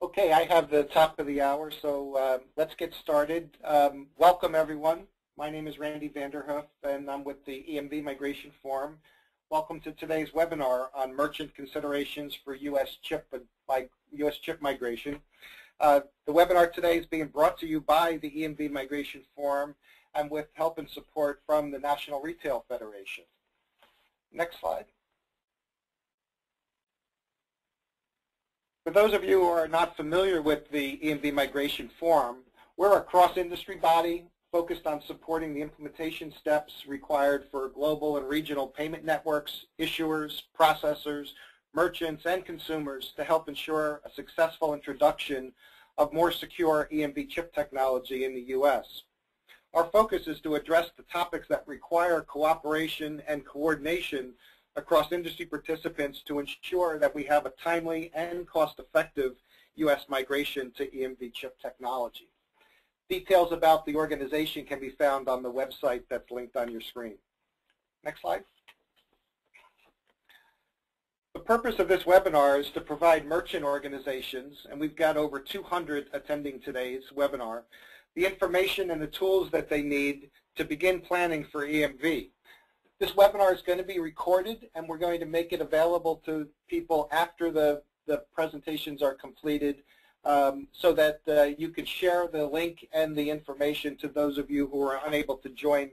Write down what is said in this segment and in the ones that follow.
Okay, I have the top of the hour, so let's get started. Welcome, everyone. My name is Randy Vanderhoof, and I'm with the EMV Migration Forum. Welcome to today's webinar on merchant considerations for U.S. chip migration. The webinar today is being brought to you by the EMV Migration Forum and with help and support from the National Retail Federation. Next slide. For those of you who are not familiar with the EMV Migration Forum, we're a cross-industry body focused on supporting the implementation steps required for global and regional payment networks, issuers, processors, merchants, and consumers to help ensure a successful introduction of more secure EMV chip technology in the U.S. Our focus is to address the topics that require cooperation and coordination across industry participants to ensure that we have a timely and cost-effective U.S. migration to EMV chip technology. Details about the organization can be found on the website that's linked on your screen. Next slide. The purpose of this webinar is to provide merchant organizations, and we've got over 200 attending today's webinar, the information and the tools that they need to begin planning for EMV. This webinar is going to be recorded, and we're going to make it available to people after the presentations are completed so that you can share the link and the information to those of you who are unable to join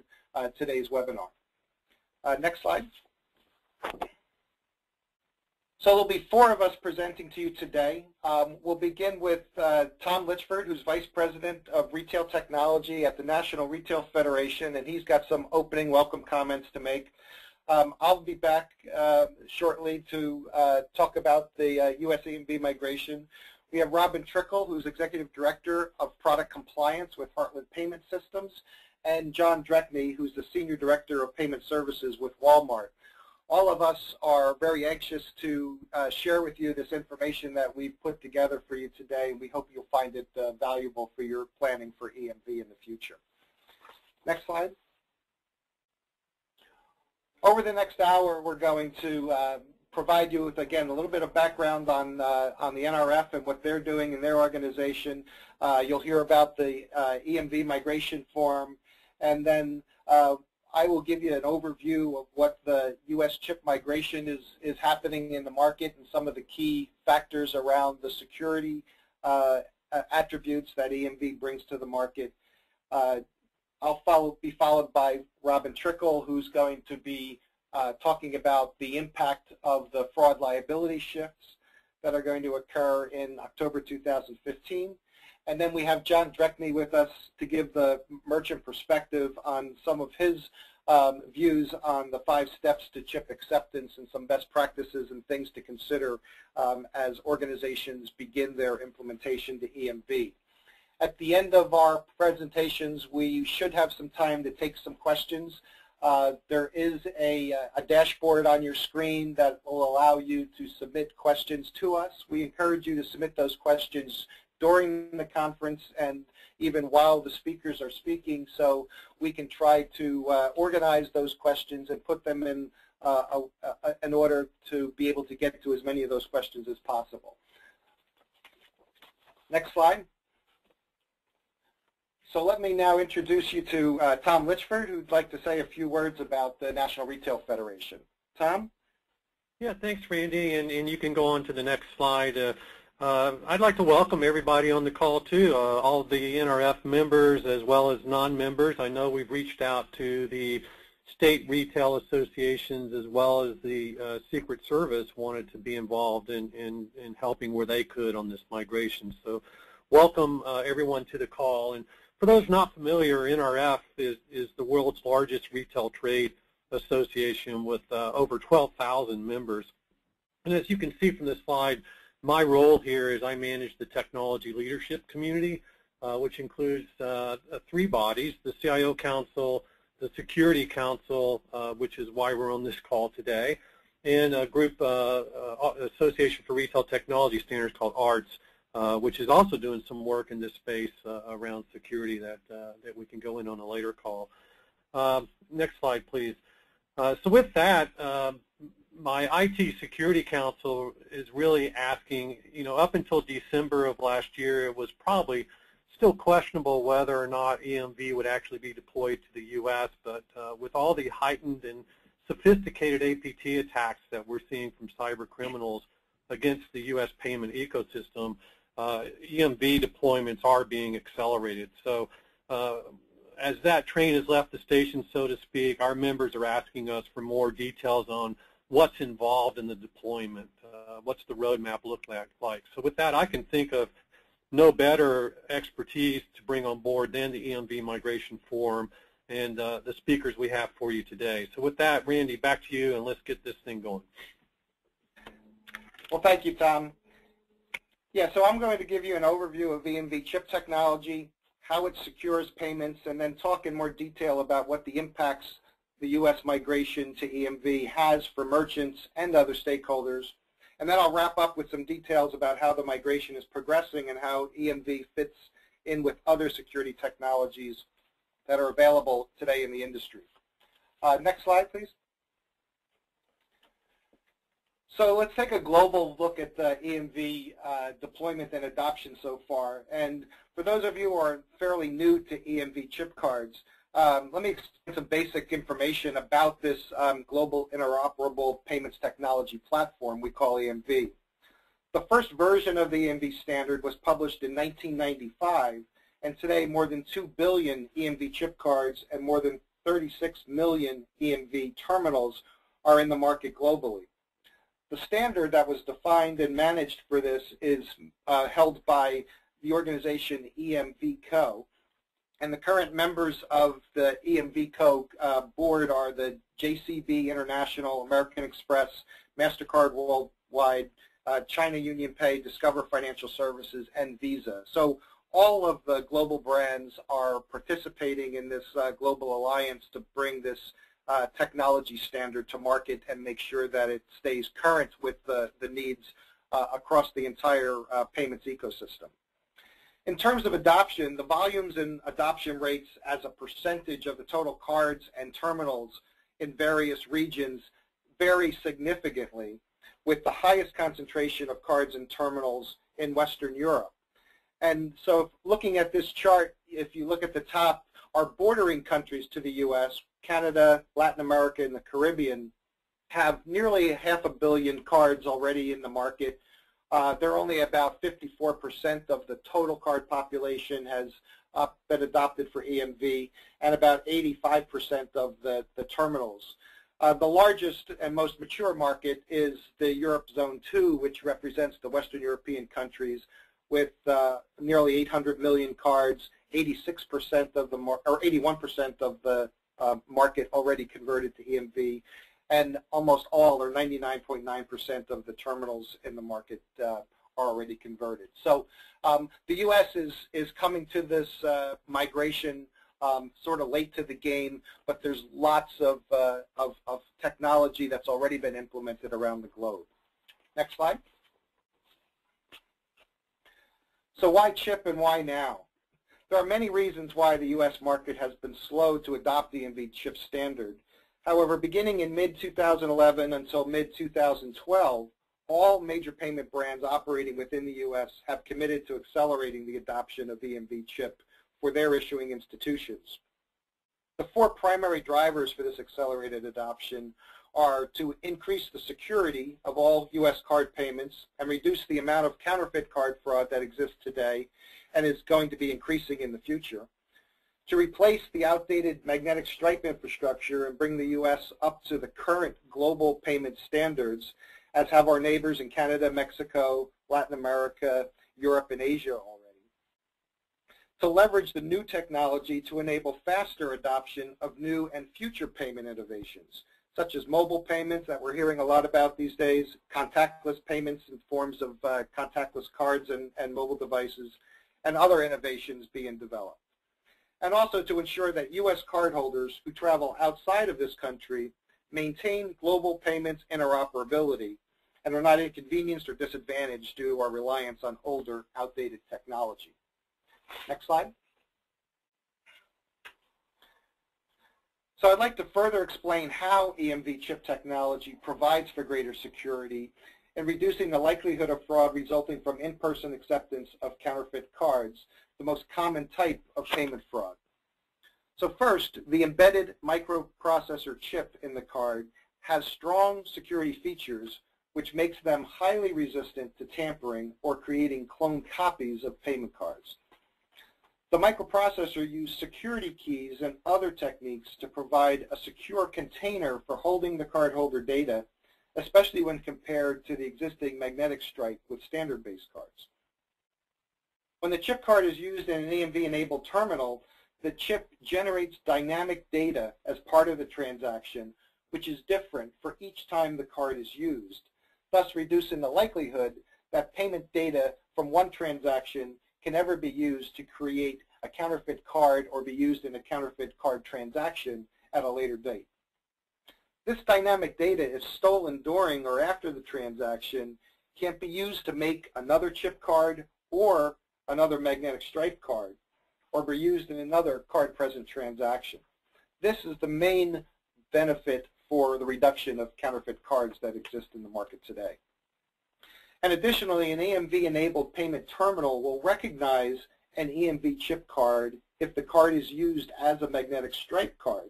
today's webinar. Next slide. So there'll be 4 of us presenting to you today. We'll begin with Tom Richford, who's Vice President of Retail Technology at the National Retail Federation, and he's got some opening welcome comments to make. I'll be back shortly to talk about the US EMV migration. We have Robin Trickle, who's Executive Director of Product Compliance with Heartland Payment Systems, and John Dreckney, who's the Senior Director of Payment Services with Walmart. All of us are very anxious to share with you this information that we've put together for you today. We hope you'll find it valuable for your planning for EMV in the future. Next slide. Over the next hour, we're going to provide you with, again, a little bit of background on the NRF and what they're doing in their organization. You'll hear about the EMV Migration Forum, and then I will give you an overview of what the U.S. chip migration is happening in the market and some of the key factors around the security attributes that EMV brings to the market. I'll be followed by Robin Trickle, who's going to be talking about the impact of the fraud liability shifts that are going to occur in October 2015. And then we have John Dreckney with us to give the merchant perspective on some of his views on the 5 steps to chip acceptance and some best practices and things to consider as organizations begin their implementation to EMV. At the end of our presentations, we should have some time to take some questions. There is a dashboard on your screen that will allow you to submit questions to us. We encourage you to submit those questions during the conference and even while the speakers are speaking, so we can try to organize those questions and put them in order to be able to get to as many of those questions as possible. Next slide. So let me now introduce you to Tom Richford, who'd like to say a few words about the National Retail Federation. Tom? Yeah, thanks, Randy, and you can go on to the next slide. I'd like to welcome everybody on the call, too, all of the NRF members as well as non-members. I know we've reached out to the state retail associations as well as the Secret Service wanted to be involved in helping where they could on this migration. So welcome everyone to the call. And for those not familiar, NRF is the world's largest retail trade association with over 12,000 members. And as you can see from this slide, my role here is I manage the technology leadership community, which includes 3 bodies, the CIO Council, the Security Council, which is why we're on this call today, and a group, Association for Retail Technology Standards called ARTS, which is also doing some work in this space around security that we can go in on a later call. Next slide, please. So with that, my IT Security Council is really asking, up until December of last year, it was probably still questionable whether or not EMV would actually be deployed to the U.S., but with all the heightened and sophisticated APT attacks that we're seeing from cyber criminals against the U.S. payment ecosystem, EMV deployments are being accelerated. So as that train has left the station, so to speak, our members are asking us for more details on what's involved in the deployment, what's the roadmap look like. So with that, I can think of no better expertise to bring on board than the EMV Migration Forum and the speakers we have for you today. So with that, Randy, back to you, and let's get this thing going. Well, thank you, Tom. Yeah, so I'm going to give you an overview of EMV chip technology, how it secures payments, and then talk in more detail about what the impacts the U.S. migration to EMV has for merchants and other stakeholders. And then I'll wrap up with some details about how the migration is progressing and how EMV fits in with other security technologies that are available today in the industry. Next slide, please. So let's take a global look at the EMV deployment and adoption so far. And for those of you who are fairly new to EMV chip cards, let me explain some basic information about this global interoperable payments technology platform we call EMV. The first version of the EMV standard was published in 1995, and today more than 2 billion EMV chip cards and more than 36 million EMV terminals are in the market globally. The standard that was defined and managed for this is held by the organization EMV Co. And the current members of the EMV Co. Board are the JCB International, American Express, MasterCard Worldwide, China UnionPay, Discover Financial Services, and Visa. So all of the global brands are participating in this global alliance to bring this technology standard to market and make sure that it stays current with the needs across the entire payments ecosystem. In terms of adoption, the volumes and adoption rates as a percentage of the total cards and terminals in various regions vary significantly, with the highest concentration of cards and terminals in Western Europe. And so looking at this chart, if you look at the top, our bordering countries to the U.S., Canada, Latin America, and the Caribbean, have nearly 500 million cards already in the market. They're only about 54% of the total card population has been adopted for EMV, and about 85% of the terminals. The largest and most mature market is the Europe Zone 2, which represents the Western European countries, with nearly 800 million cards, 86% of the or 81% of the market already converted to EMV, and almost all, or 99.9% of the terminals in the market are already converted. So the U.S. is coming to this migration sort of late to the game, but there's lots of technology that's already been implemented around the globe. Next slide. So why chip and why now? There are many reasons why the U.S. market has been slow to adopt the EMV chip standard. However, beginning in mid-2011 until mid-2012, all major payment brands operating within the U.S. have committed to accelerating the adoption of EMV chip for their issuing institutions. The four primary drivers for this accelerated adoption are to increase the security of all U.S. card payments and reduce the amount of counterfeit card fraud that exists today and is going to be increasing in the future, to replace the outdated magnetic stripe infrastructure and bring the U.S. up to the current global payment standards, as have our neighbors in Canada, Mexico, Latin America, Europe, and Asia already. To leverage the new technology to enable faster adoption of new and future payment innovations, such as mobile payments that we're hearing a lot about these days, contactless payments in forms of contactless cards and mobile devices, and other innovations being developed. And also to ensure that U.S. cardholders who travel outside of this country maintain global payments interoperability and are not inconvenienced or disadvantaged due to our reliance on older, outdated technology. Next slide. So I'd like to further explain how EMV chip technology provides for greater security in reducing the likelihood of fraud resulting from in-person acceptance of counterfeit cards, the most common type of payment fraud. So first, the embedded microprocessor chip in the card has strong security features which makes them highly resistant to tampering or creating clone copies of payment cards. The microprocessor uses security keys and other techniques to provide a secure container for holding the cardholder data, especially when compared to the existing magnetic stripe with standard-based cards. When the chip card is used in an EMV-enabled terminal, the chip generates dynamic data as part of the transaction, which is different for each time the card is used, thus reducing the likelihood that payment data from one transaction can ever be used to create a counterfeit card or be used in a counterfeit card transaction at a later date. This dynamic data, if stolen during or after the transaction, can't be used to make another chip card or another magnetic stripe card, or be used in another card-present transaction. This is the main benefit for the reduction of counterfeit cards that exist in the market today. And additionally, an EMV-enabled payment terminal will recognize an EMV chip card if the card is used as a magnetic stripe card,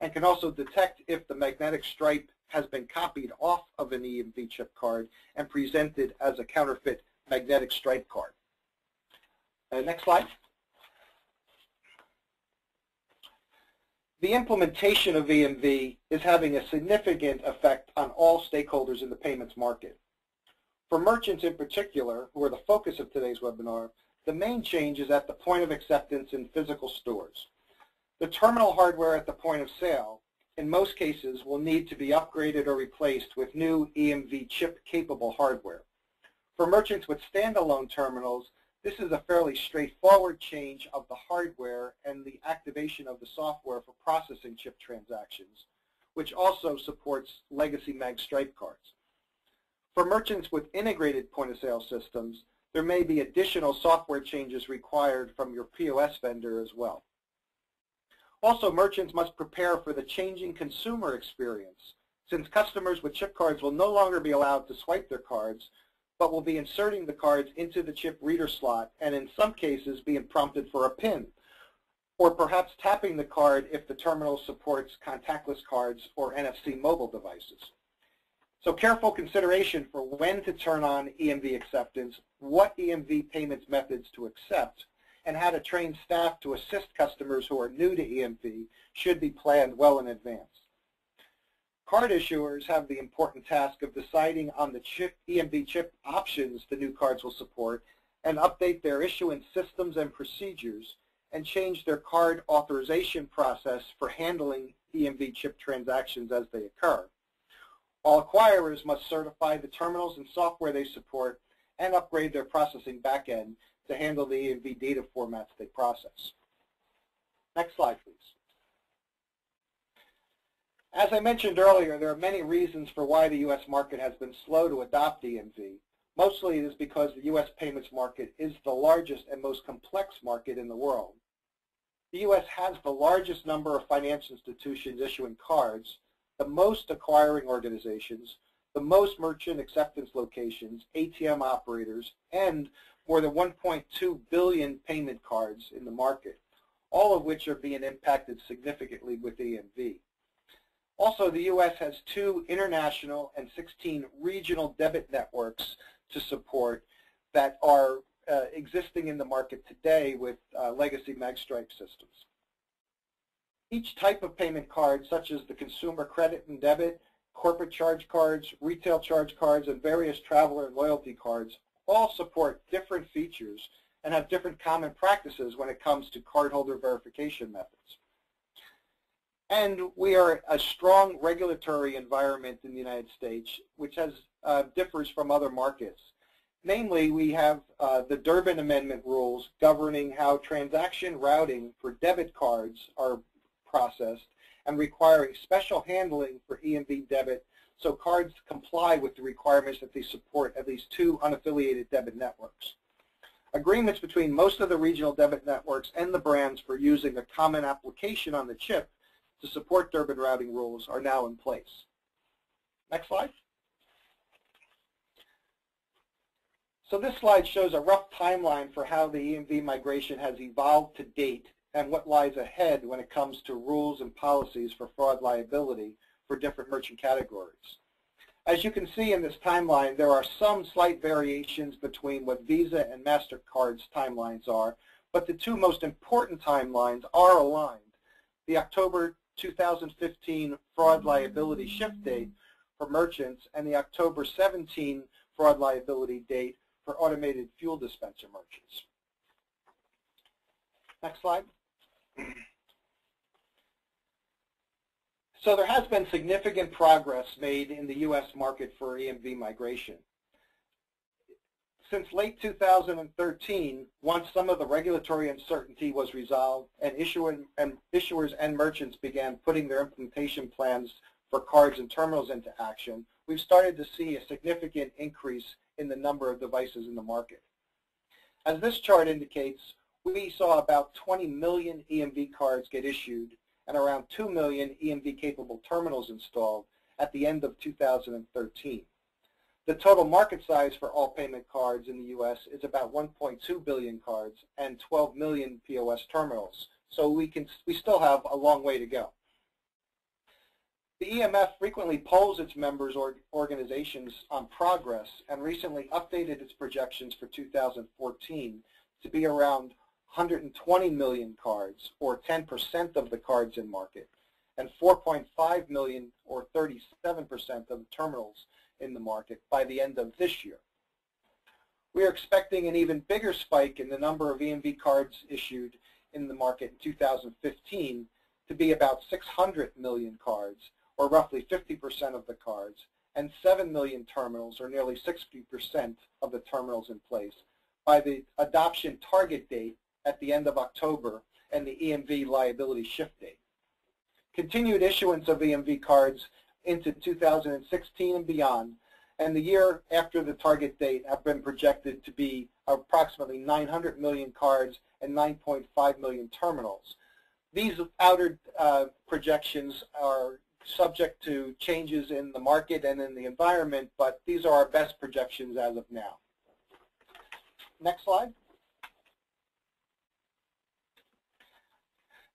and can also detect if the magnetic stripe has been copied off of an EMV chip card and presented as a counterfeit magnetic stripe card. Next slide. The implementation of EMV is having a significant effect on all stakeholders in the payments market. For merchants in particular, who are the focus of today's webinar, the main change is at the point of acceptance in physical stores. The terminal hardware at the point of sale, in most cases, will need to be upgraded or replaced with new EMV chip-capable hardware. For merchants with standalone terminals, this is a fairly straightforward change of the hardware and the activation of the software for processing chip transactions, which also supports legacy MagStripe cards. For merchants with integrated point-of-sale systems, there may be additional software changes required from your POS vendor as well. Also, merchants must prepare for the changing consumer experience, since customers with chip cards will no longer be allowed to swipe their cards, but will be inserting the cards into the chip reader slot and in some cases being prompted for a PIN, or perhaps tapping the card if the terminal supports contactless cards or NFC mobile devices. So careful consideration for when to turn on EMV acceptance, what EMV payments methods to accept, and how to train staff to assist customers who are new to EMV should be planned well in advance. Card issuers have the important task of deciding on the EMV chip options the new cards will support and update their issuance systems and procedures and change their card authorization process for handling EMV chip transactions as they occur. All acquirers must certify the terminals and software they support and upgrade their processing backend to handle the EMV data formats they process. Next slide, please. As I mentioned earlier, there are many reasons for why the U.S. market has been slow to adopt EMV. Mostly it is because the U.S. payments market is the largest and most complex market in the world. The U.S. has the largest number of financial institutions issuing cards, the most acquiring organizations, the most merchant acceptance locations, ATM operators, and more than 1.2 billion payment cards in the market, all of which are being impacted significantly with EMV. Also, the U.S. has 2 international and 16 regional debit networks to support that are existing in the market today with legacy MagStripe systems. Each type of payment card, such as the consumer credit and debit, corporate charge cards, retail charge cards, and various traveler and loyalty cards, all support different features and have different common practices when it comes to cardholder verification methods. And we are a strong regulatory environment in the United States, which differs from other markets. Namely, we have the Durbin Amendment rules governing how transaction routing for debit cards are processed and requiring special handling for EMV debit so cards comply with the requirements that they support at least 2 unaffiliated debit networks. Agreements between most of the regional debit networks and the brands for using a common application on the chip to support Durbin routing rules are now in place. Next slide. So this slide shows a rough timeline for how the EMV migration has evolved to date and what lies ahead when it comes to rules and policies for fraud liability for different merchant categories. As you can see in this timeline, there are some slight variations between what Visa and MasterCard's timelines are, but the two most important timelines are aligned. The October 2015 fraud liability shift date for merchants and the October 17 fraud liability date for automated fuel dispenser merchants. Next slide. So there has been significant progress made in the U.S. market for EMV migration. Since late 2013, once some of the regulatory uncertainty was resolved and issuers and merchants began putting their implementation plans for cards and terminals into action, we've started to see a significant increase in the number of devices in the market. As this chart indicates, we saw about 20 million EMV cards get issued and around 2 million EMV-capable terminals installed at the end of 2013. The total market size for all payment cards in the U.S. is about 1.2 billion cards and 12 million POS terminals, so we still have a long way to go. The EMF frequently polls its members or organizations on progress and recently updated its projections for 2014 to be around 120 million cards, or 10% of the cards in market, and 4.5 million, or 37% of the terminals in the market by the end of this year. We are expecting an even bigger spike in the number of EMV cards issued in the market in 2015 to be about 600 million cards, or roughly 50% of the cards, and 7 million terminals, or nearly 60% of the terminals in place, by the adoption target date at the end of October and the EMV liability shift date. Continued issuance of EMV cards into 2016 and beyond, and the year after the target date have been projected to be approximately 900 million cards and 9.5 million terminals. These outer projections are subject to changes in the market and in the environment, but these are our best projections as of now. Next slide.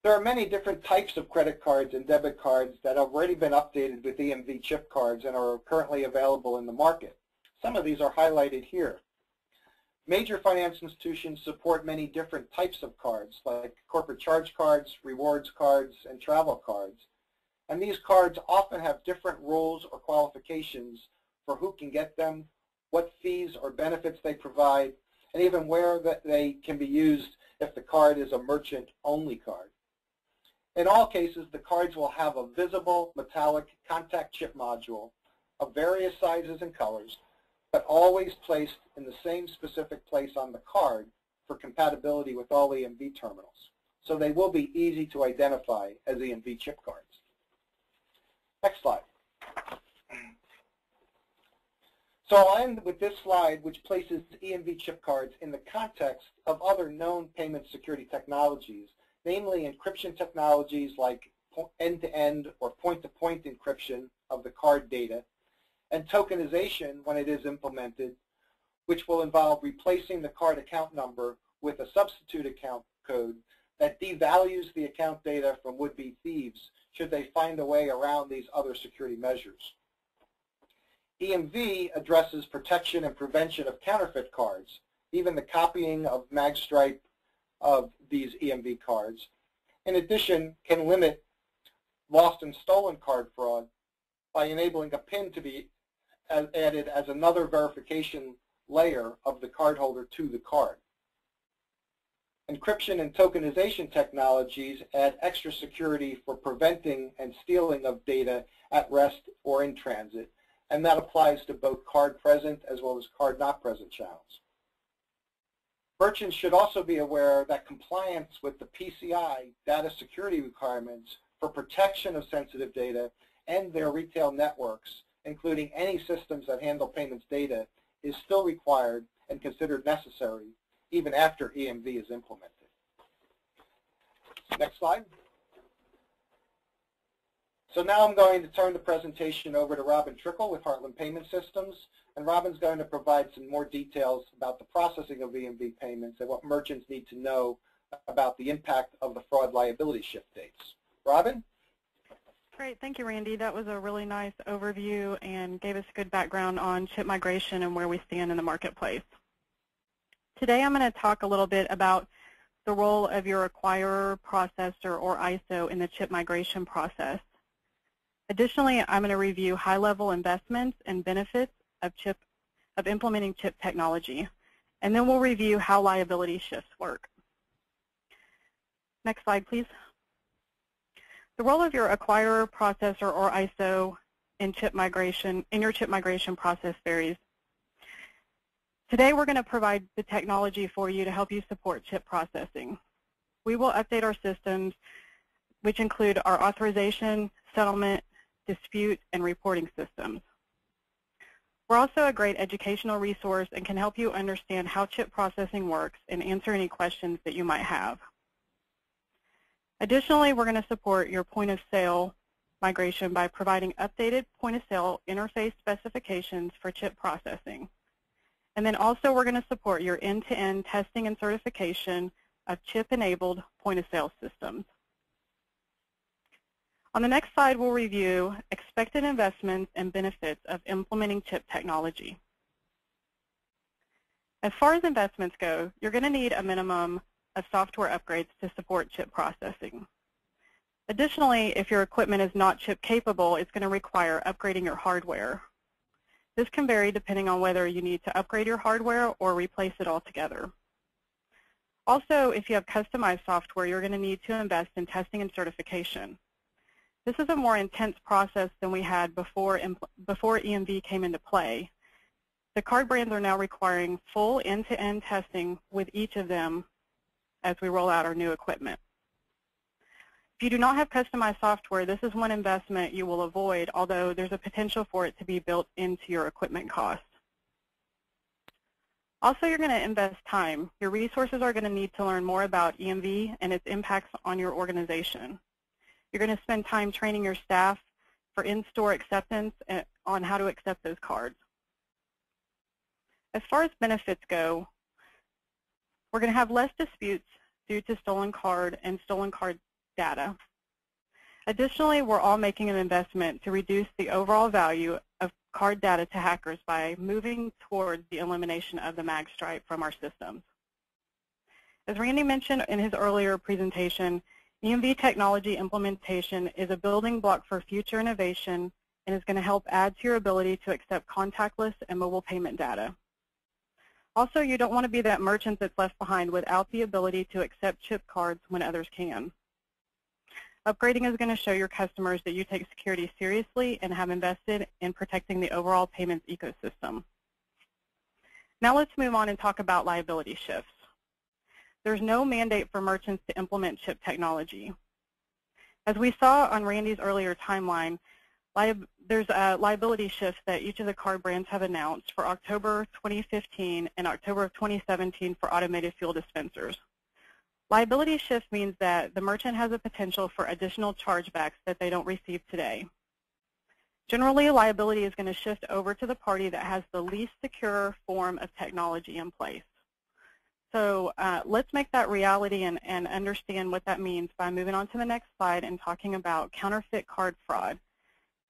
There are many different types of credit cards and debit cards that have already been updated with EMV chip cards and are currently available in the market. Some of these are highlighted here. Major financial institutions support many different types of cards, like corporate charge cards, rewards cards, and travel cards. And these cards often have different rules or qualifications for who can get them, what fees or benefits they provide, and even where they can be used if the card is a merchant-only card. In all cases, the cards will have a visible metallic contact chip module of various sizes and colors, but always placed in the same specific place on the card for compatibility with all EMV terminals. So they will be easy to identify as EMV chip cards. Next slide. So I'll end with this slide, which places EMV chip cards in the context of other known payment security technologies, namely encryption technologies like end-to-end or point-to-point encryption of the card data, and tokenization when it is implemented, which will involve replacing the card account number with a substitute account code that devalues the account data from would-be thieves should they find a way around these other security measures. EMV addresses protection and prevention of counterfeit cards, even the copying of MagStripe of these EMV cards. In addition, can limit lost and stolen card fraud by enabling a PIN to be added as another verification layer of the cardholder to the card. Encryption and tokenization technologies add extra security for preventing and stealing of data at rest or in transit, and that applies to both card present as well as card not present channels. Merchants should also be aware that compliance with the PCI data security requirements for protection of sensitive data and their retail networks, including any systems that handle payments data, is still required and considered necessary even after EMV is implemented. Next slide. So now I'm going to turn the presentation over to Robin Trickle with Heartland Payment Systems, and Robin's going to provide some more details about the processing of EMV payments and what merchants need to know about the impact of the fraud liability shift dates. Robin? Great, thank you, Randy. That was a really nice overview and gave us a good background on chip migration and where we stand in the marketplace. Today I'm going to talk a little bit about the role of your acquirer, processor, or ISO in the chip migration process. Additionally, I'm going to review high-level investments and benefits of implementing chip technology, and then we'll review how liability shifts work. Next slide, please. The role of your acquirer, processor, or ISO in your chip migration process varies. Today, we're going to provide the technology for you to help you support chip processing. We will update our systems, which include our authorization, settlement, dispute, and reporting systems. We're also a great educational resource and can help you understand how chip processing works and answer any questions that you might have. Additionally, we're going to support your point-of-sale migration by providing updated point-of-sale interface specifications for chip processing. And then also we're going to support your end-to-end testing and certification of chip-enabled point-of-sale systems. On the next slide, we'll review expected investments and benefits of implementing chip technology. As far as investments go, you're going to need a minimum of software upgrades to support chip processing. Additionally, if your equipment is not chip capable, it's going to require upgrading your hardware. This can vary depending on whether you need to upgrade your hardware or replace it altogether. Also, if you have customized software, you're going to need to invest in testing and certification. This is a more intense process than we had before EMV came into play. The card brands are now requiring full end-to-end testing with each of them as we roll out our new equipment. If you do not have customized software, this is one investment you will avoid, although there's a potential for it to be built into your equipment cost. Also, you're going to invest time. Your resources are going to need to learn more about EMV and its impacts on your organization. You're going to spend time training your staff for in-store acceptance on how to accept those cards. As far as benefits go, we're going to have less disputes due to stolen card and stolen card data. Additionally, we're all making an investment to reduce the overall value of card data to hackers by moving towards the elimination of the MagStripe from our systems. As Randy mentioned in his earlier presentation, EMV technology implementation is a building block for future innovation and is going to help add to your ability to accept contactless and mobile payment data. Also, you don't want to be that merchant that's left behind without the ability to accept chip cards when others can. Upgrading is going to show your customers that you take security seriously and have invested in protecting the overall payments ecosystem. Now let's move on and talk about liability shifts. There's no mandate for merchants to implement chip technology. As we saw on Randy's earlier timeline, there's liability shifts that each of the card brands have announced for October 2015 and October of 2017 for automated fuel dispensers. Liability shift means that the merchant has a potential for additional chargebacks that they don't receive today. Generally, liability is going to shift over to the party that has the least secure form of technology in place. So let's make that reality and understand what that means by moving on to the next slide and talking about counterfeit card fraud.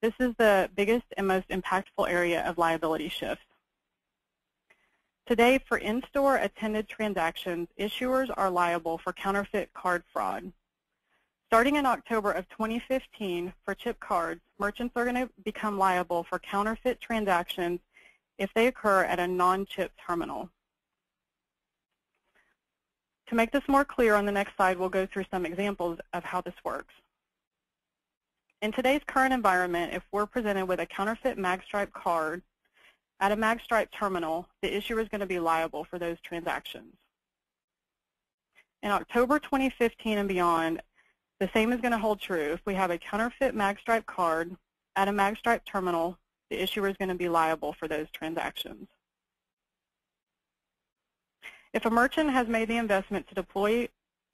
This is the biggest and most impactful area of liability shifts. Today, for in-store attended transactions, issuers are liable for counterfeit card fraud. Starting in October of 2015, for chip cards, merchants are going to become liable for counterfeit transactions if they occur at a non-chip terminal. To make this more clear, on the next slide, we'll go through some examples of how this works. In today's current environment, if we're presented with a counterfeit MagStripe card at a MagStripe terminal, the issuer is going to be liable for those transactions. In October 2015 and beyond, the same is going to hold true. If we have a counterfeit MagStripe card at a MagStripe terminal, the issuer is going to be liable for those transactions. If a merchant has made the investment to deploy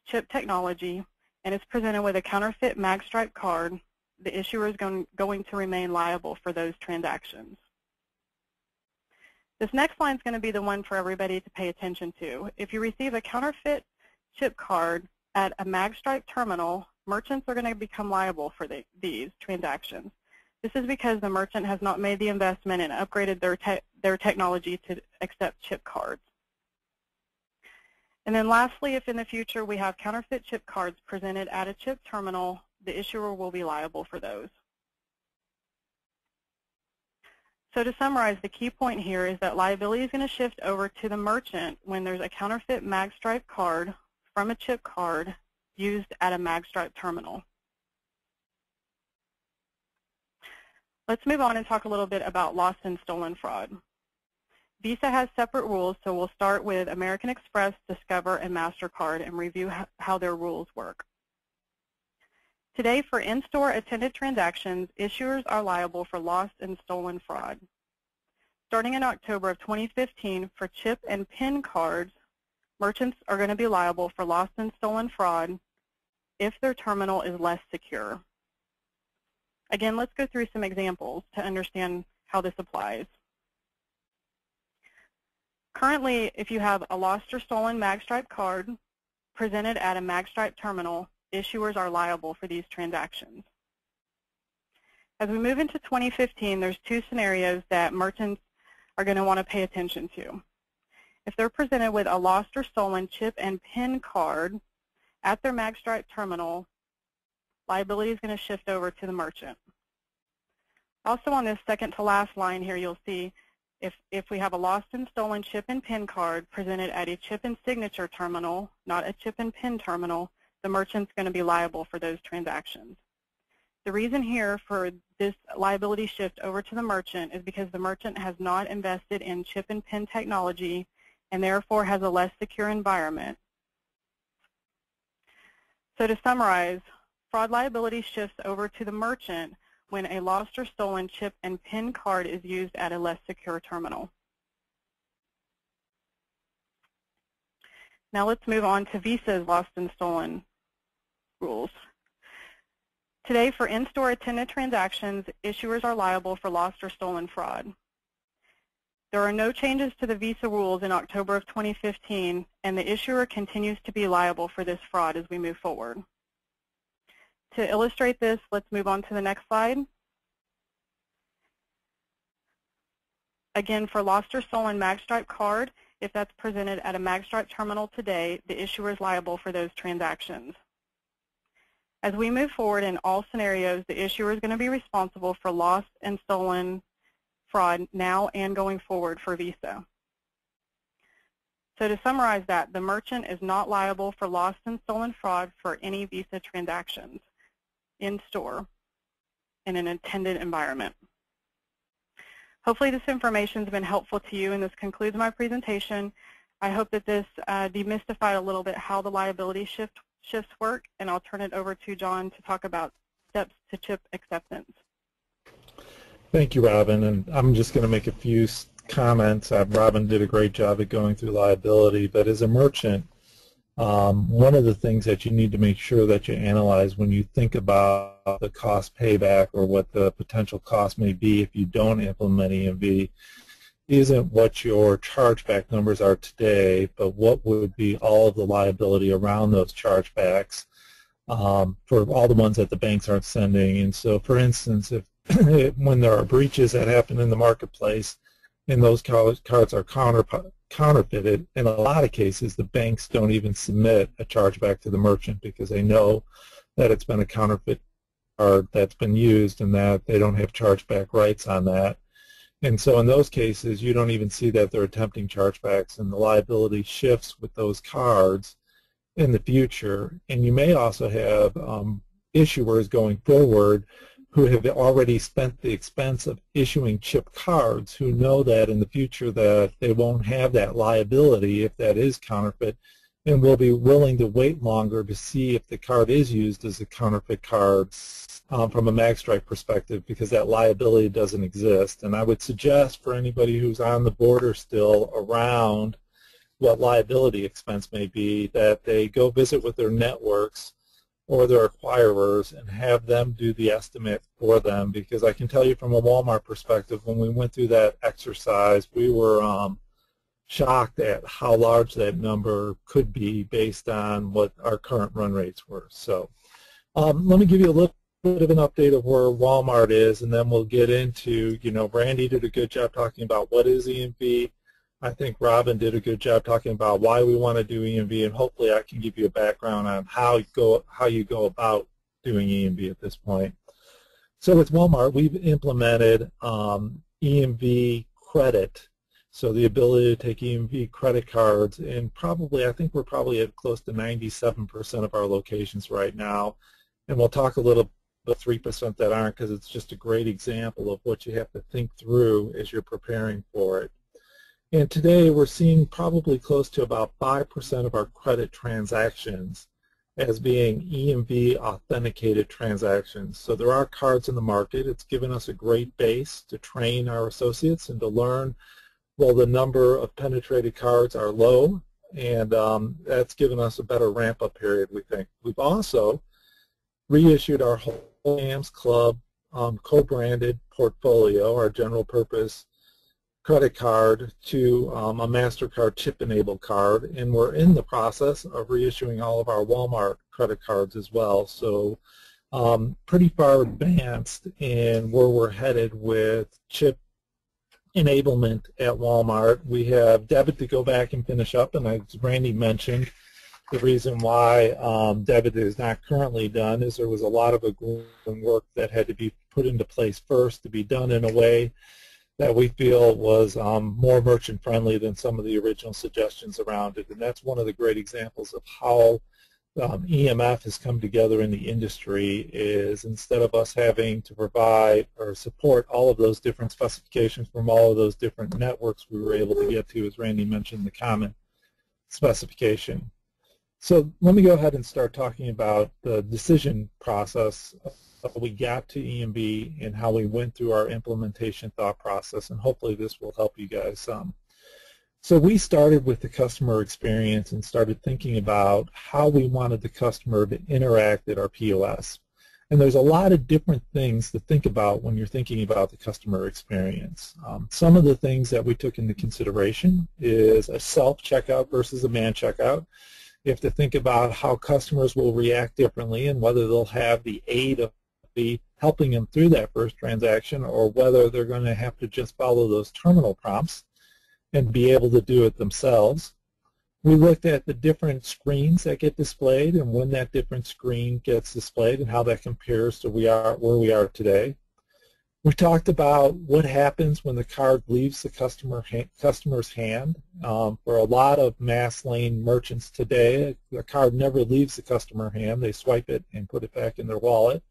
chip technology and is presented with a counterfeit MagStripe card, the issuer is going to remain liable for those transactions. This next line is going to be the one for everybody to pay attention to. If you receive a counterfeit chip card at a MagStripe terminal, merchants are going to become liable for these transactions. This is because the merchant has not made the investment and upgraded their technology to accept chip cards. And then lastly, if in the future we have counterfeit chip cards presented at a chip terminal, the issuer will be liable for those. So to summarize, the key point here is that liability is going to shift over to the merchant when there's a counterfeit MagStripe card from a chip card used at a MagStripe terminal. Let's move on and talk a little bit about lost and stolen fraud. Visa has separate rules, so we'll start with American Express, Discover, and MasterCard and review how their rules work. Today, for in-store attended transactions, issuers are liable for lost and stolen fraud. Starting in October of 2015, for chip and PIN cards, merchants are going to be liable for lost and stolen fraud if their terminal is less secure. Again, let's go through some examples to understand how this applies. Currently, if you have a lost or stolen MagStripe card presented at a MagStripe terminal, issuers are liable for these transactions. As we move into 2015, there's two scenarios that merchants are going to want to pay attention to. If they're presented with a lost or stolen chip and PIN card at their MagStripe terminal, liability is going to shift over to the merchant. Also on this second to last line here, you'll see if we have a lost and stolen chip and PIN card presented at a chip and signature terminal, not a chip and PIN terminal, the merchant's going to be liable for those transactions. The reason here for this liability shift over to the merchant is because the merchant has not invested in chip and PIN technology and therefore has a less secure environment. So to summarize, fraud liability shifts over to the merchant when a lost or stolen chip and PIN card is used at a less secure terminal. Now let's move on to Visa's lost and stolen rules. Today, for in-store attended transactions, issuers are liable for lost or stolen fraud. There are no changes to the Visa rules in October of 2015, and the issuer continues to be liable for this fraud as we move forward. To illustrate this, let's move on to the next slide. Again, for lost or stolen MagStripe card, if that's presented at a MagStripe terminal today, the issuer is liable for those transactions. As we move forward in all scenarios, the issuer is going to be responsible for lost and stolen fraud now and going forward for Visa. So to summarize that, the merchant is not liable for lost and stolen fraud for any Visa transactions in store in an attended environment. Hopefully this information has been helpful to you, and this concludes my presentation. I hope that this demystified a little bit how the liability shifts work, and I'll turn it over to John to talk about steps to chip acceptance. Thank you, Robin, and I'm just going to make a few comments. Robin did a great job at going through liability, but as a merchant, one of the things that you need to make sure that you analyze when you think about the cost payback or what the potential cost may be if you don't implement EMV isn't what your chargeback numbers are today, but what would be all of the liability around those chargebacks for all the ones that the banks aren't sending. And so, for instance, if when there are breaches that happen in the marketplace and those cards are counterfeited, in a lot of cases the banks don't even submit a chargeback to the merchant because they know that it's been a counterfeit card that's been used and that they don't have chargeback rights on that. And so in those cases, you don't even see that they're attempting chargebacks, and the liability shifts with those cards in the future. And you may also have issuers going forward who have already spent the expense of issuing chip cards who know that in the future that they won't have that liability if that is counterfeit, and will be willing to wait longer to see if the card is used as a counterfeit card from a MagStripe perspective, because that liability doesn't exist. And I would suggest for anybody who's on the border still around what liability expense may be that they go visit with their networks or their acquirers and have them do the estimate for them, because I can tell you from a Walmart perspective, when we went through that exercise, we were shocked at how large that number could be based on what our current run rates were. So let me give you a little bit of an update of where Walmart is, and then we'll get into, Brandy did a good job talking about what is EMV. I think Robin did a good job talking about why we want to do EMV, and hopefully I can give you a background on how you go about doing EMV at this point. So with Walmart, we've implemented EMV credit, so the ability to take EMV credit cards, and I think we're probably at close to 97% of our locations right now, and we'll talk a little bit 3% that aren't, because it's just a great example of what you have to think through as you're preparing for it. And today we're seeing probably close to about 5% of our credit transactions as being EMV authenticated transactions. So there are cards in the market. It's given us a great base to train our associates and to learn, well, the number of penetrated cards are low, and that's given us a better ramp-up period, we think. We've also reissued our whole Sam's Club co-branded portfolio, our general purpose credit card, to a MasterCard chip-enabled card, and we're in the process of reissuing all of our Walmart credit cards as well. So pretty far advanced in where we're headed with chip enablement at Walmart. We have debit to go back and finish up, and as Randy mentioned, the reason why debit is not currently done is there was a lot of work that had to be put into place first to be done in a way that we feel was more merchant-friendly than some of the original suggestions around it. And that's one of the great examples of how EMF has come together in the industry, is instead of us having to provide or support all of those different specifications from all of those different networks, we were able to get to, as Randy mentioned, the common specification. So let me go ahead and start talking about the decision process how we got to EMV and how we went through our implementation thought process, and hopefully this will help you guys some. So we started with the customer experience and started thinking about how we wanted the customer to interact at our POS. And there's a lot of different things to think about when you're thinking about the customer experience. Some of the things that we took into consideration is a self-checkout versus a man checkout. You have to think about how customers will react differently and whether they'll have the aid of helping them through that first transaction, or whether they're going to have to just follow those terminal prompts and be able to do it themselves. We looked at the different screens that get displayed and when that different screen gets displayed and how that compares to where we are today. We talked about what happens when the card leaves the customer's hand. For a lot of mass lane merchants today, the card never leaves the customer's hand. They swipe it and put it back in their wallet.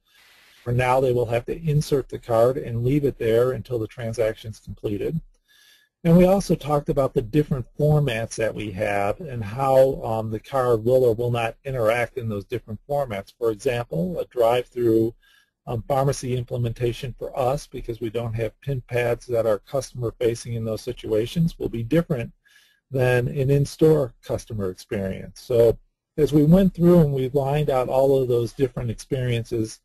For now, they will have to insert the card and leave it there until the transaction is completed. And we also talked about the different formats that we have and how the card will or will not interact in those different formats. For example, a drive-through pharmacy implementation for us, because we don't have PIN pads that are customer-facing in those situations, will be different than an in-store customer experience. So as we went through and we lined out all of those different experiences,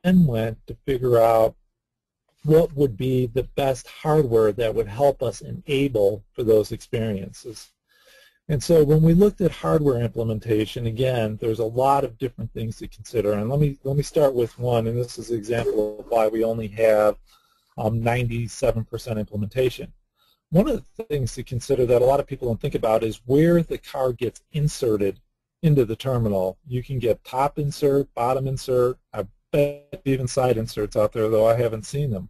and went to figure out what would be the best hardware that would help us enable for those experiences. And so when we looked at hardware implementation, again, there's a lot of different things to consider. And let me start with one, and this is an example of why we only have 97% implementation. One of the things to consider that a lot of people don't think about is where the card gets inserted into the terminal. You can get top insert, bottom insert, even side inserts out there, though I haven't seen them.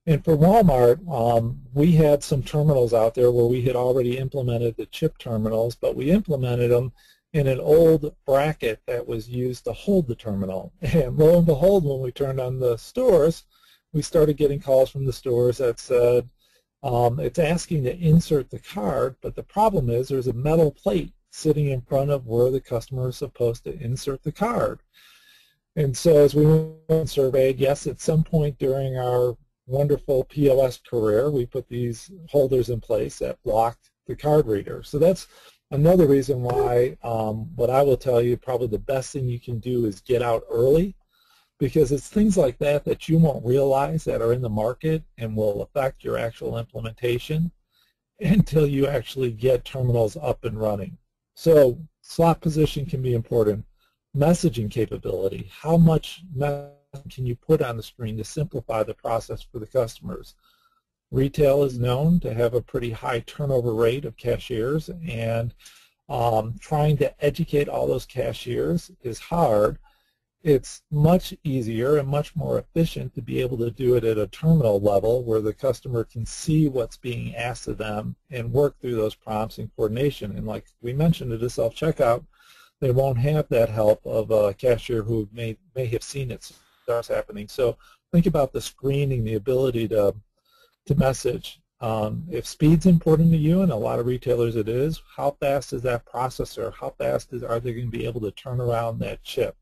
And for Walmart, we had some terminals out there where we had already implemented the chip terminals, but we implemented them in an old bracket that was used to hold the terminal. And lo and behold, when we turned on the stores, we started getting calls from the stores that said, it's asking to insert the card, but the problem is there's a metal plate sitting in front of where the customer is supposed to insert the card. And so as we went and surveyed, yes, at some point during our wonderful POS career, we put these holders in place that blocked the card reader. So that's Another reason why, what I will tell you, probably the best thing you can do is get out early, because it's things like that that you won't realize that are in the market and will affect your actual implementation until you actually get terminals up and running. So slot position can be important. Messaging capability, how much messaging can you put on the screen to simplify the process for the customers? Retail is known to have a pretty high turnover rate of cashiers, and trying to educate all those cashiers is hard. It's much easier and much more efficient to be able to do it at a terminal level where the customer can see what's being asked of them and work through those prompts in coordination. And like we mentioned at the self-checkout, they won't have that help of a cashier who may have seen it starts happening. So think about the screening, the ability to message. If speed's important to you, and a lot of retailers it is, how fast is that processor? How fast are they going to be able to turn around that chip?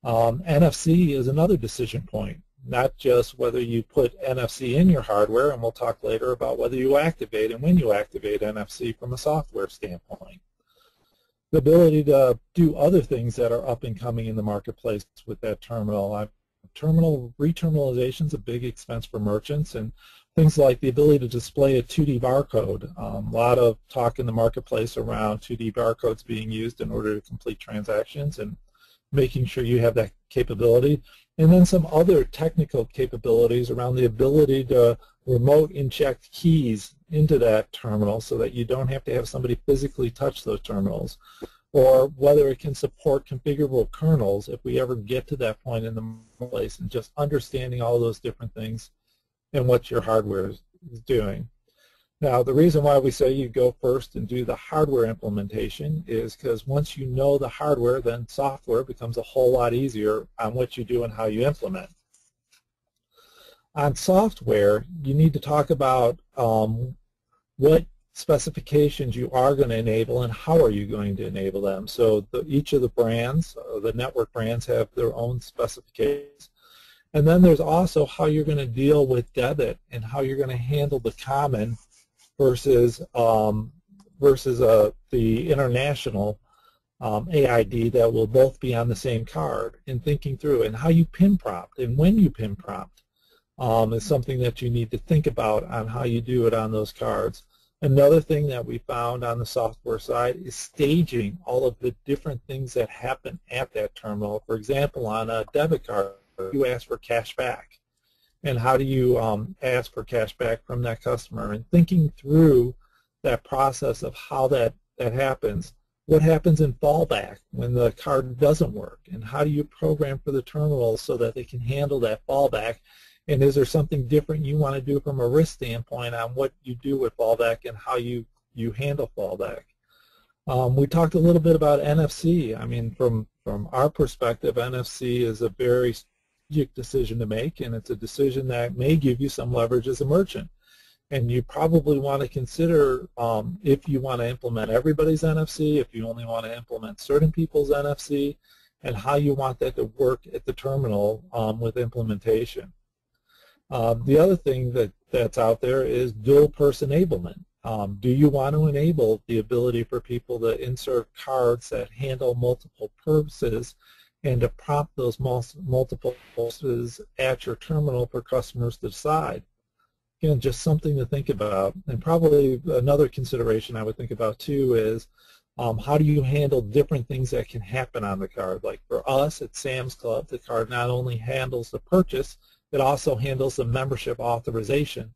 NFC is another decision point, not just whether you put NFC in your hardware, and we'll talk later about whether you activate and when you activate NFC from a software standpoint. The ability to do other things that are up and coming in the marketplace with that terminal. Re-terminalization is a big expense for merchants, and things like the ability to display a 2D barcode. A lot of talk in the marketplace around 2D barcodes being used in order to complete transactions, and making sure you have that capability. And then some other technical capabilities around the ability to remote inject keys into that terminal so that you don't have to have somebody physically touch those terminals, or whether it can support configurable kernels if we ever get to that point in the place, and just understanding all those different things and what your hardware is doing. Now, the reason why we say you go first and do the hardware implementation is because once you know the hardware, then software becomes a whole lot easier on what you do and how you implement. On software, you need to talk about what specifications you are going to enable and how are you going to enable them. So each of the brands, the network brands, have their own specifications. And then there's also how you're going to deal with debit and how you're going to handle the common versus the international AID that will both be on the same card, and thinking through, and how you pin prompt and when you pin prompt is something that you need to think about on how you do it on those cards. Another thing that we found on the software side is staging all of the different things that happen at that terminal. For example, on a debit card, you ask for cash back. And how do you ask for cash back from that customer? And thinking through that process of how that happens. What happens in fallback when the card doesn't work? And how do you program for the terminal so that they can handle that fallback? And is there something different you want to do from a risk standpoint on what you do with fallback and how you handle fallback? We talked a little bit about NFC. I mean, from our perspective, NFC is a very decision to make, and it's a decision that may give you some leverage as a merchant. And you probably want to consider if you want to implement everybody's NFC, if you only want to implement certain people's NFC, and how you want that to work at the terminal with implementation. The other thing that's out there is dual purse enablement. Do you want to enable the ability for people to insert cards that handle multiple purses and to prompt those multiple purses at your terminal for customers to decide? Again, just something to think about. And probably another consideration I would think about too is how do you handle different things that can happen on the card? Like for us at Sam's Club, the card not only handles the purchase, it also handles the membership authorization.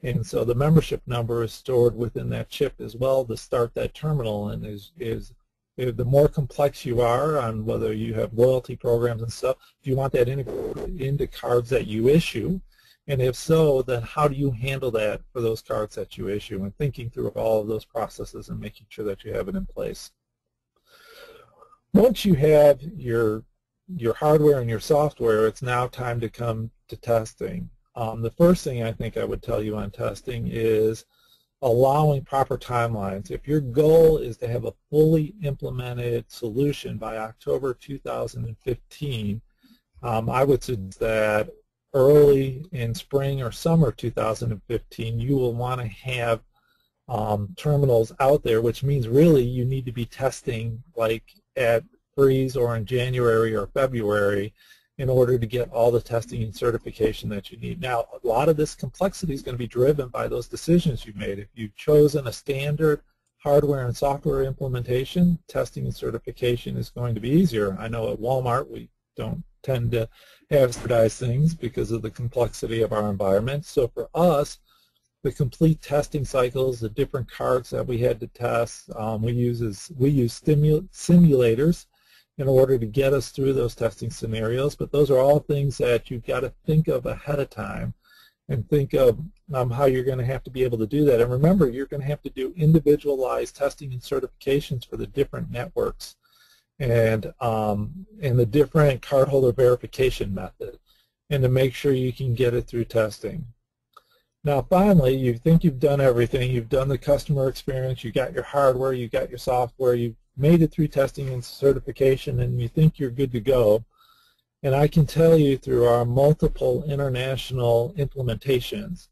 And so the membership number is stored within that chip as well to start that terminal, and the more complex you are on whether you have loyalty programs and stuff, do you want that into cards that you issue? And if so, then how do you handle that for those cards that you issue, and thinking through all of those processes and making sure that you have it in place. Once you have your hardware and your software, it's now time to come to testing. The first thing I think I would tell you on testing is allowing proper timelines. If your goal is to have a fully implemented solution by October 2015, I would suggest that early in spring or summer 2015, you will want to have terminals out there, which means really you need to be testing like at freeze or in January or February in order to get all the testing and certification that you need. Now, a lot of this complexity is going to be driven by those decisions you've made. If you've chosen a standard hardware and software implementation, testing and certification is going to be easier. I know at Walmart we don't tend to have standardized things because of the complexity of our environment. So for us, the complete testing cycles, the different cards that we had to test, we use simulators in order to get us through those testing scenarios. But those are all things that you've got to think of ahead of time and think of how you're going to have to be able to do that. And remember, you're going to have to do individualized testing and certifications for the different networks and the different cardholder verification method, and to make sure you can get it through testing. Now finally, you think you've done everything. You've done the customer experience, you got your hardware, you got your software, you've made it through testing and certification, and you think you're good to go. And I can tell you through our multiple international implementations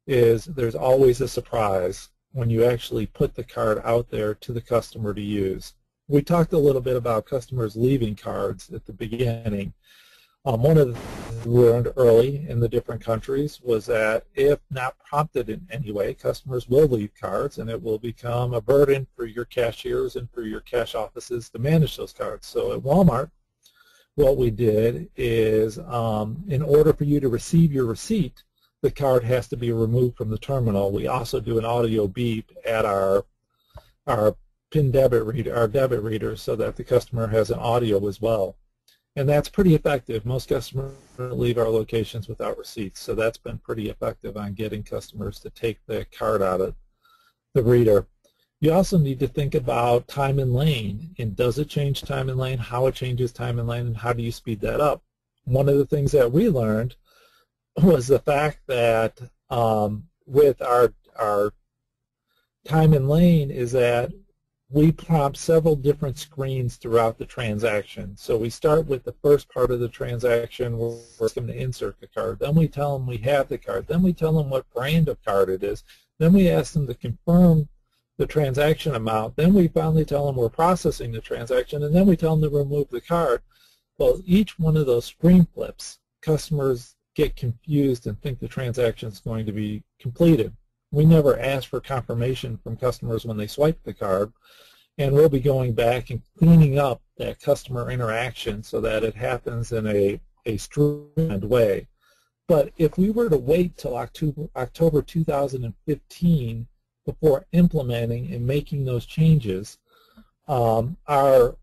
is there's always a surprise when you actually put the card out there to the customer to use. We talked a little bit about customers leaving cards at the beginning. One of the things we learned early in the different countries was that if not prompted in any way, customers will leave cards, and it will become a burden for your cashiers and for your cash offices to manage those cards. So at Walmart, what we did is in order for you to receive your receipt, the card has to be removed from the terminal. We also do an audio beep at our PIN debit reader, our debit reader, so that the customer has an audio as well. And that's pretty effective. Most customers leave our locations without receipts, so that's been pretty effective on getting customers to take the card out of the reader. You also need to think about time and lane, and does it change time and lane, how it changes time and lane, and how do you speed that up? One of the things that we learned was the fact that with our time and lane is that we prompt several different screens throughout the transaction. So we start with the first part of the transaction where we're going to insert the card. Then we tell them we have the card. Then we tell them what brand of card it is. Then we ask them to confirm the transaction amount. Then we finally tell them we're processing the transaction, and then we tell them to remove the card. Well, each one of those screen flips, customers get confused and think the transaction is going to be completed. We never ask for confirmation from customers when they swipe the card, and we'll be going back and cleaning up that customer interaction so that it happens in a streamlined way. But if we were to wait till October 2015 before implementing and making those changes, our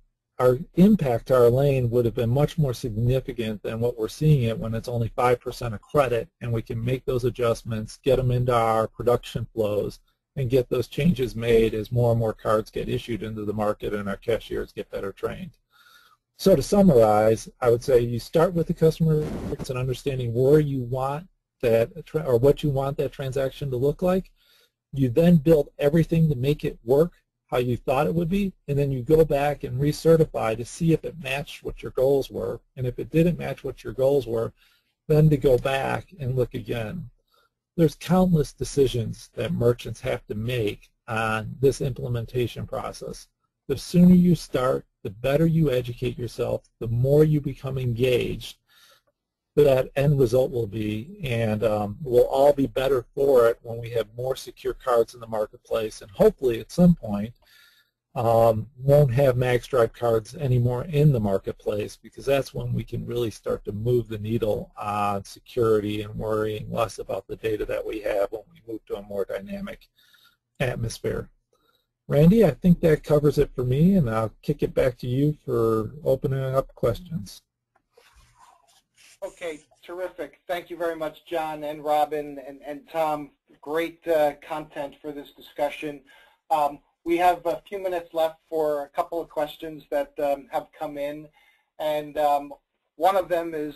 impact to our lane would have been much more significant than what we're seeing it when it's only 5% of credit, and we can make those adjustments, get them into our production flows, and get those changes made as more and more cards get issued into the market and our cashiers get better trained. So to summarize, I would say you start with the customer and understanding where you want that, or what you want that transaction to look like. You then build everything to make it work how you thought it would be, and then you go back and recertify to see if it matched what your goals were. And if it didn't match what your goals were, then to go back and look again. There's countless decisions that merchants have to make on this implementation process. The sooner you start, the better you educate yourself, the more you become engaged, that end result will be, and we'll all be better for it when we have more secure cards in the marketplace, and hopefully at some point won't have MagStripe cards anymore in the marketplace, because that's when we can really start to move the needle on security and worrying less about the data that we have when we move to a more dynamic atmosphere. Randy, I think that covers it for me, and I'll kick it back to you for opening up questions. Okay, terrific. Thank you very much, John and Robin and Tom. Great content for this discussion. We have a few minutes left for a couple of questions that have come in, and one of them is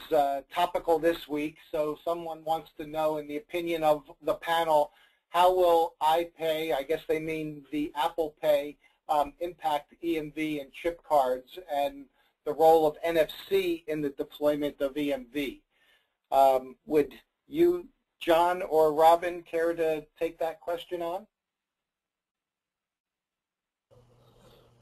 topical this week. So someone wants to know, in the opinion of the panel, how will iPay, I guess they mean the Apple Pay, impact EMV and chip cards, and the role of NFC in the deployment of EMV. Would you, John or Robin, care to take that question on?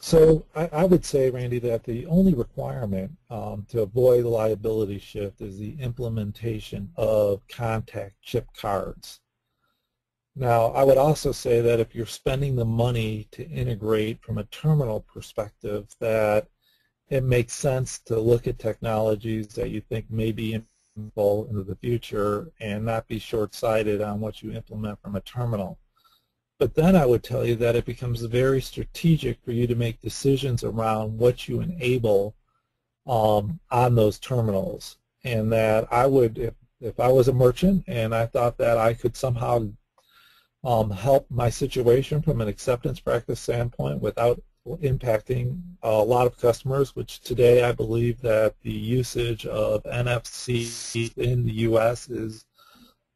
So I would say, Randy, that the only requirement to avoid liability shift is the implementation of contact chip cards. Now, I would also say that if you're spending the money to integrate from a terminal perspective, that it makes sense to look at technologies that you think may be implementable into the future and not be short-sighted on what you implement from a terminal. But then I would tell you that it becomes very strategic for you to make decisions around what you enable on those terminals. And that I would, if I was a merchant and I thought that I could somehow help my situation from an acceptance practice standpoint without impacting a lot of customers, which today I believe that the usage of NFC in the U.S. is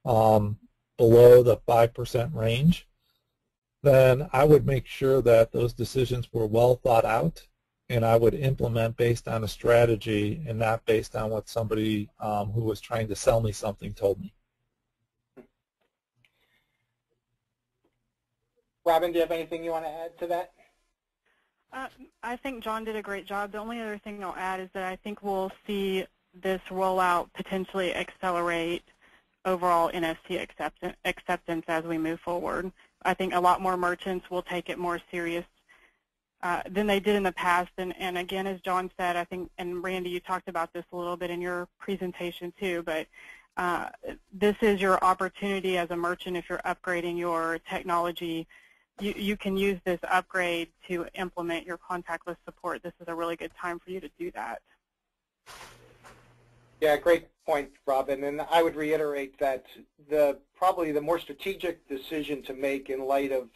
below the 5% range, then I would make sure that those decisions were well thought out, and I would implement based on a strategy and not based on what somebody who was trying to sell me something told me. Robin, do you have anything you want to add to that? I think John did a great job. The only other thing I'll add is that I think we'll see this rollout potentially accelerate overall NFC acceptance as we move forward. I think a lot more merchants will take it more serious than they did in the past. And again, as John said, I think, and Randy, you talked about this a little bit in your presentation too, but this is your opportunity as a merchant. If you're upgrading your technology, you can use this upgrade to implement your contactless support. This is a really good time for you to do that. Yeah, great point, Robin. And I would reiterate that probably the more strategic decision to make in light of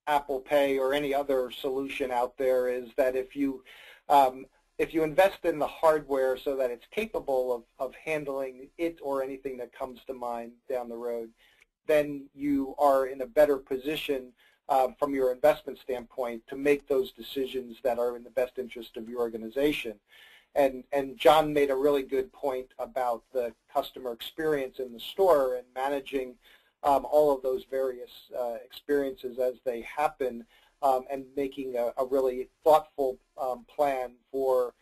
Apple Pay or any other solution out there is that if you invest in the hardware so that it's capable of handling it or anything that comes to mind down the road, then you are in a better position from your investment standpoint to make those decisions that are in the best interest of your organization. And John made a really good point about the customer experience in the store and managing all of those various experiences as they happen, and making a really thoughtful plan for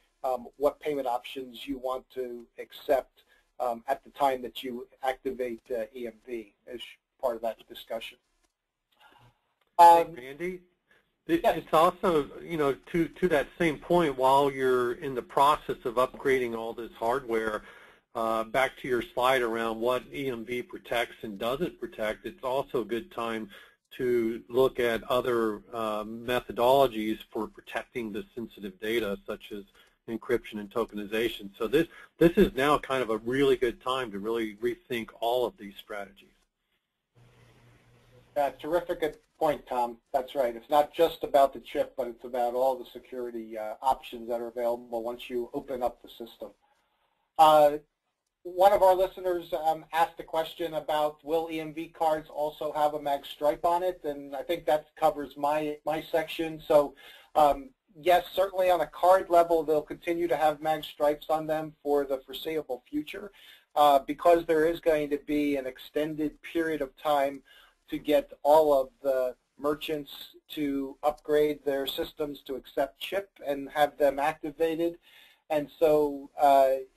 what payment options you want to accept at the time that you activate EMV as part of that discussion. Hey, Randy, yes. It's also, to that same point, while you're in the process of upgrading all this hardware, back to your slide around what EMV protects and doesn't protect, it's also a good time to look at other methodologies for protecting the sensitive data, such as encryption and tokenization. So this is now kind of a really good time to really rethink all of these strategies. Terrific point, Tom. That's right. It's not just about the chip, but it's about all the security options that are available once you open up the system. One of our listeners asked a question about, will EMV cards also have a MagStripe on it? And I think that covers my section. So yes, certainly on a card level, they'll continue to have MagStripes on them for the foreseeable future, because there is going to be an extended period of time to get all of the merchants to upgrade their systems to accept chip and have them activated. And so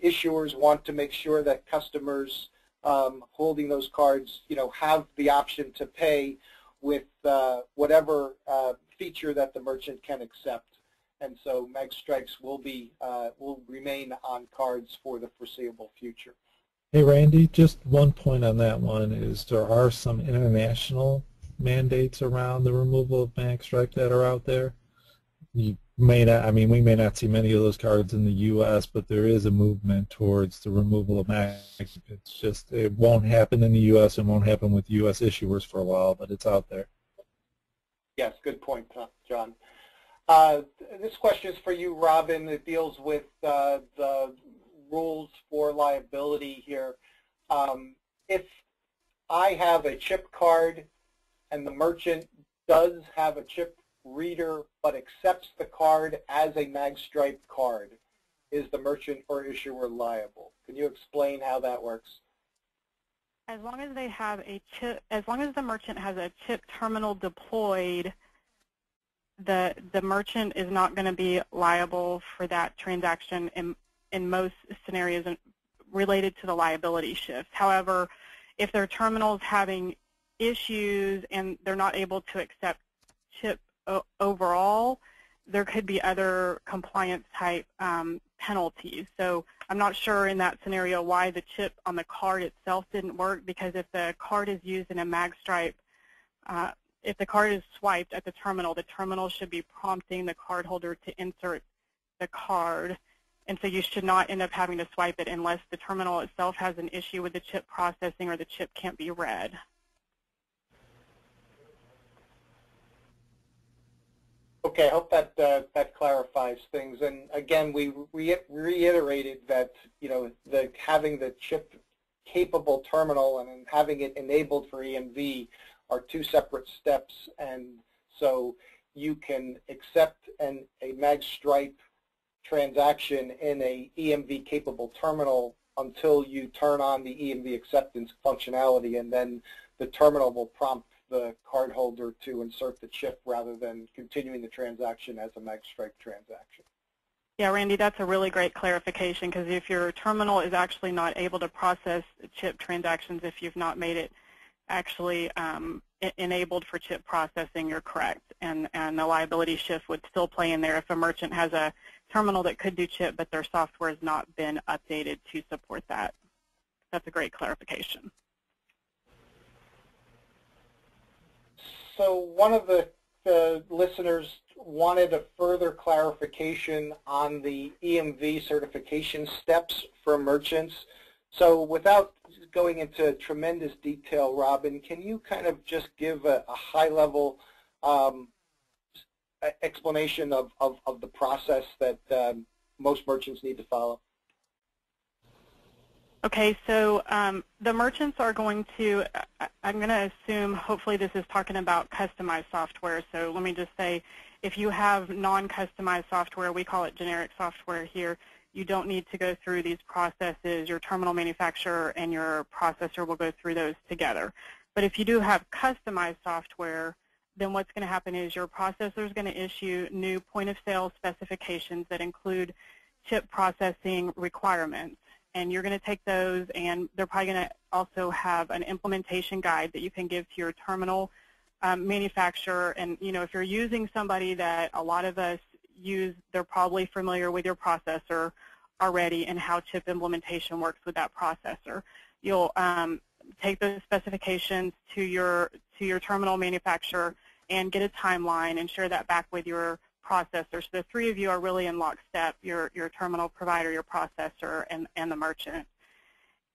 issuers want to make sure that customers holding those cards, have the option to pay with whatever feature that the merchant can accept. And so MagStripes will remain on cards for the foreseeable future. Hey, Randy, just one point on that one is there are some international mandates around the removal of MagStripe that are out there. You may not, we may not see many of those cards in the U.S., but there is a movement towards the removal of MagStripe. It's just, it won't happen in the U.S. and won't happen with U.S. issuers for a while, but it's out there. Yes, good point, John. This question is for you, Robin. It deals with the rules for liability here. If I have a chip card and the merchant does have a chip reader but accepts the card as a MagStripe card, is the merchant or issuer liable? Can you explain how that works? As long as they have a chip, as long as the merchant has a chip terminal deployed, the merchant is not going to be liable for that transaction in most scenarios related to the liability shift. However, if their terminal is having issues and they're not able to accept chip overall, there could be other compliance type penalties. So I'm not sure in that scenario why the chip on the card itself didn't work, because if the card is used in a MagStripe, if the card is swiped at the terminal should be prompting the cardholder to insert the card. And so you should not end up having to swipe it unless the terminal itself has an issue with the chip processing or the chip can't be read. Okay, I hope that that clarifies things. And again, we reiterated that having the chip-capable terminal and having it enabled for EMV are two separate steps, and so you can accept a MagStripe transaction in a EMV-capable terminal until you turn on the EMV acceptance functionality, and then the terminal will prompt the cardholder to insert the chip rather than continuing the transaction as a MagStripe transaction. Yeah, Randy, that's a really great clarification, because if your terminal is actually not able to process chip transactions, if you've not made it actually enabled for chip processing, you're correct. And the liability shift would still play in there if a merchant has a terminal that could do chip, but their software has not been updated to support that. That's a great clarification. So one of the listeners wanted a further clarification on the EMV certification steps for merchants. So without going into tremendous detail, Robin, can you kind of just give a high-level explanation of the process that most merchants need to follow? Okay, so the merchants are going to, I'm going to assume, hopefully this is talking about customized software. So let me just say, if you have non-customized software, we call it generic software here, you don't need to go through these processes. Your terminal manufacturer and your processor will go through those together. But if you do have customized software, then what's going to happen is your processor is going to issue new point-of-sale specifications that include chip processing requirements. And you're going to take those, and they're probably going to also have an implementation guide that you can give to your terminal manufacturer. And if you're using somebody that a lot of us use, they're probably familiar with your processor already and how chip implementation works with that processor. You'll take those specifications to your terminal manufacturer and get a timeline and share that back with your processor. So the three of you are really in lockstep, your terminal provider, your processor, and the merchant.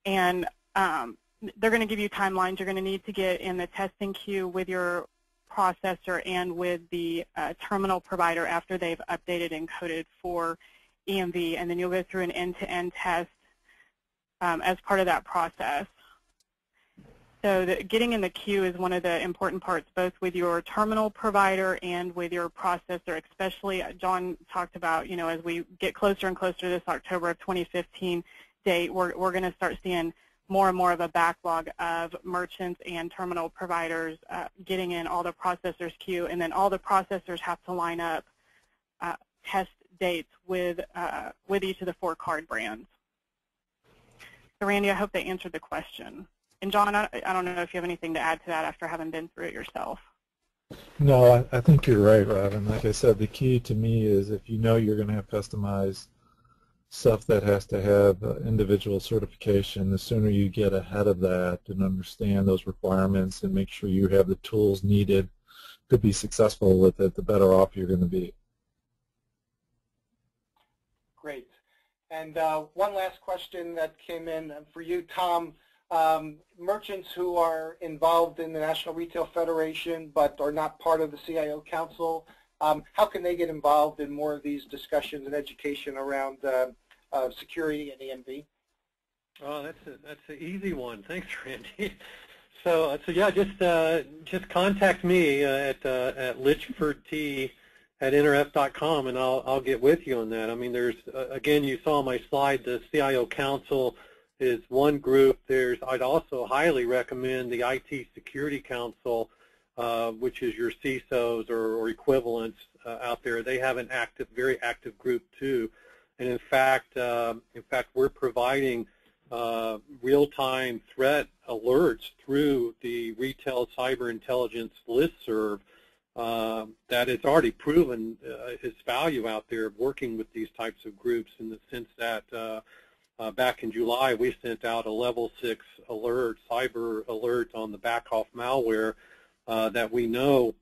And they're going to give you timelines. You're going to need to get in the testing queue with your processor and with the terminal provider after they've updated and coded for EMV, and then you'll go through an end-to-end test as part of that process. So getting in the queue is one of the important parts, both with your terminal provider and with your processor, especially John talked about, as we get closer and closer to this October of 2015 date, we're going to start seeing more and more of a backlog of merchants and terminal providers getting in all the processors queue, and then all the processors have to line up test dates with each of the 4 card brands. So Randy, I hope that answered the question. And John, I don't know if you have anything to add to that after having been through it yourself. No, I think you're right, Robin. Like I said, the key to me is if you know you're going to have customized stuff that has to have individual certification, the sooner you get ahead of that and understand those requirements and make sure you have the tools needed to be successful with it, the better off you're going to be. Great. And one last question that came in for you, Tom. Merchants who are involved in the National Retail Federation but are not part of the CIO Council, how can they get involved in more of these discussions and education around security and EMV? Oh, that's an easy one. Thanks, Randy. So yeah, just contact me at lichfordT@nrf.com, and I'll get with you on that. I mean, there's again, you saw my slide. The CIO Council is one group. I'd also highly recommend the IT Security Council, which is your CISOs or equivalents. out there, they have an active, very active group too. And in fact, we're providing real-time threat alerts through the Retail Cyber Intelligence listserv that has already proven its value out there of working with these types of groups, in the sense that back in July we sent out a level 6 alert, cyber alert on the back-off malware that we know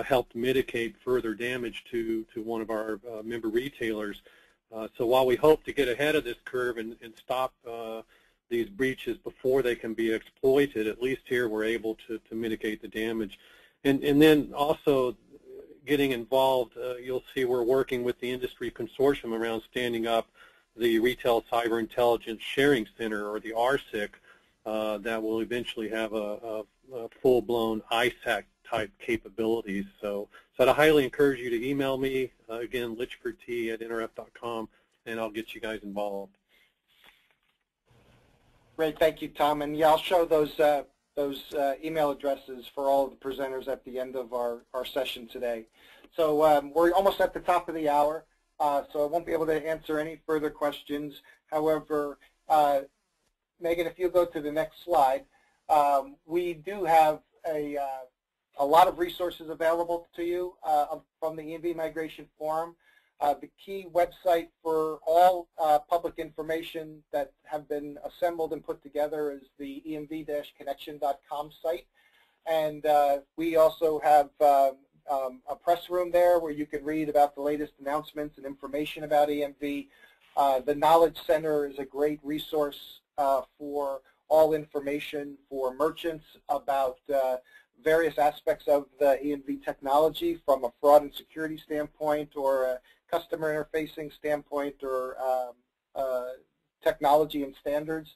helped mitigate further damage to one of our member retailers. So while we hope to get ahead of this curve and stop these breaches before they can be exploited, at least here we're able to mitigate the damage. And then also getting involved, you'll see we're working with the industry consortium around standing up the Retail Cyber Intelligence Sharing Center, or the RSIC, that will eventually have a full-blown ISAC-type capabilities. So I'd highly encourage you to email me, again, lichfordT@nrf.com, and I'll get you guys involved. Great, thank you, Tom. And yeah, I'll show those email addresses for all of the presenters at the end of our session today. So we're almost at the top of the hour, so I won't be able to answer any further questions. However, Megan, if you go to the next slide, we do have a lot of resources available to you from the EMV Migration Forum. The key website for all public information that have been assembled and put together is the emv-connection.com site. And we also have a press room there where you can read about the latest announcements and information about EMV. The Knowledge Center is a great resource for all information for merchants about various aspects of the EMV technology, from a fraud and security standpoint, or a customer interfacing standpoint, or technology and standards.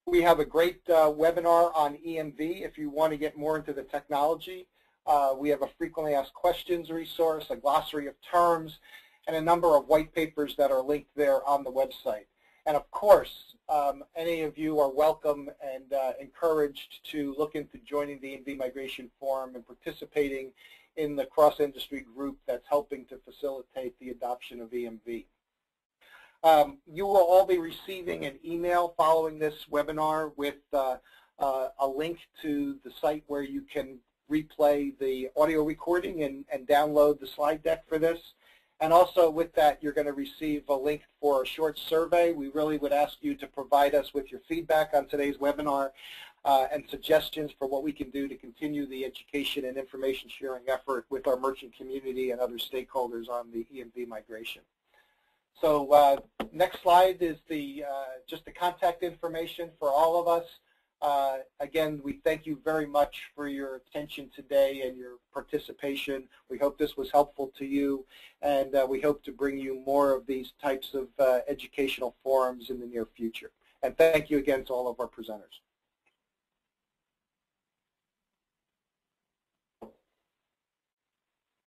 We have a great webinar on EMV if you want to get more into the technology. We have a frequently asked questions resource, a glossary of terms, and a number of white papers that are linked there on the website. And of course, any of you are welcome and encouraged to look into joining the EMV Migration Forum and participating in the cross-industry group that's helping to facilitate the adoption of EMV. You will all be receiving an email following this webinar with a link to the site where you can replay the audio recording and download the slide deck for this. And also with that, you're going to receive a link for a short survey. We really would ask you to provide us with your feedback on today's webinar and suggestions for what we can do to continue the education and information sharing effort with our merchant community and other stakeholders on the EMV migration. So next slide is just the contact information for all of us. Again, we thank you very much for your attention today and your participation. We hope this was helpful to you, and we hope to bring you more of these types of educational forums in the near future. And thank you again to all of our presenters.